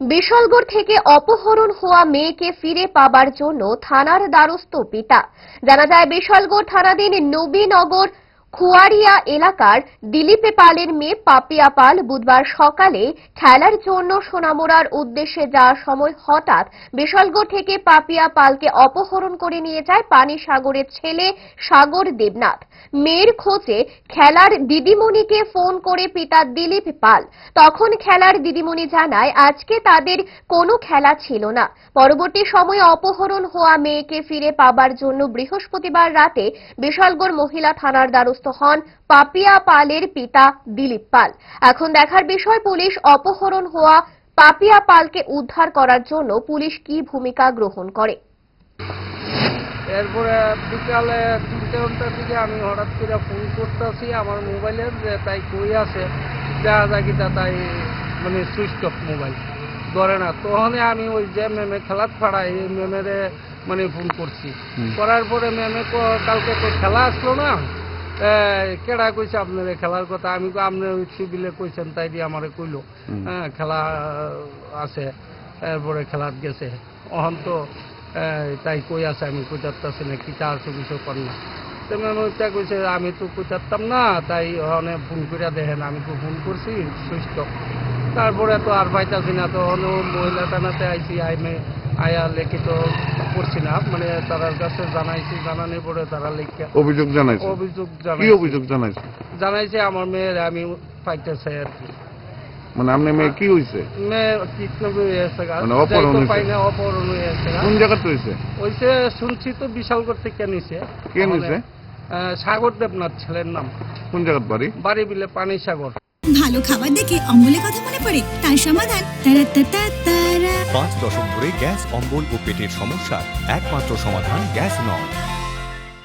বিশালগড় থেকে অপহরণ হওয়া মেয়েকে ফিরে পাবার জন্য থানার দ্বারস্থ পিতা। জানা যায়, বিশালগড় থানাধীন নবীনগর খুয়ারিয়া এলাকার দিলীপ পালের মেয়ে পাপিয়া পাল বুধবার সকালে খেলার জন্য সোনামুড়ার উদ্দেশ্যে যাওয়ার সময় হঠাৎ বিশালগড় থেকে পাপিয়া পালকে অপহরণ করে নিয়ে যায় পানিসাগরের ছেলে সাগর দেবনাথ। মেয়ের খোঁজে খেলার দিদিমণিকে ফোন করে পিতা দিলীপ পাল। তখন খেলার দিদিমণি জানায় আজকে তাদের কোনো খেলা ছিল না। পরবর্তী সময়ে অপহরণ হওয়া মেয়েকে ফিরে পাবার জন্য বৃহস্পতিবার রাতে বিশালগড় মহিলা থানার দ্বারস্থ হন পাপিয়া পালের পিতা দিলীপ পাল। এখন দেখার বিষয়, পুলিশ অপহরণ হওয়া পাপিয়া পালকে উদ্ধার করার জন্য পুলিশ কি ভূমিকা গ্রহণ করে। এরপরে বিকালে 3টে ঘন্টার দিকে আমি হঠাৎ করে ফোন করতেছি আমার মোবাইলের, যে তাই কই আছে দেখা যায় কিনা, তাই মানে সুইচ অফ মোবাইল ধরে না। তখন আমি ওই যে ম্যামে খেলাত পাড়াই এই ম্যামের মানে ফোন করছি। করার পরে ম্যামে কালকে তো খেলা আসলো না, কেডা কইছে আপনার খেলার কথা। আমি আপনার ওই সিভিলে কইছেন, তাই দিয়ে আমারে কইলো খেলা আছে, এরপরে খেলাত গেছে। অহন তো তাই কই আছে আমি কই যাচ্ছি না, কি 400 কর না। তো ম্যাম ওইটা কইছে আমি তো কই যাচ্তাম না, তাই অনেক ফোন করিয়া দেখেন। আমি তো ফোন করছি সুইচ অফ। তারপরে তো আর পাইতাছি না, তো মহিলা থানাতে আইসি, আয়া লিখিত করছি না, মানে তার কাছে জানাইছি। জানানোর পরে তারা লিখে অভিযোগ জানাইছে। জানাইছে আমার মেয়ের আমি পাইতেছে আর কি। মানে আপনার মেয়ে কি হয়েছে? মেয়ে কিডন্যাপ হয়ে গেছে, অপহরণ হয়ে গেছে। কোন জায়গাতে হয়েছে? হইছে শুনছি তো বিশালগড় থেকে নিছে। কে নিছে? সাগর দেবনাথ ছেলের নাম। কোন জায়গার বাড়ি? বাড়ি বিলে পানিসাগর। ভালো খাবার দেখে অম্বলের কথা মনে পড়ে, তার সমাধান 5 দশক ধরে গ্যাস, অম্বল ও পেটের সমস্যার একমাত্র সমাধান গ্যাস নল।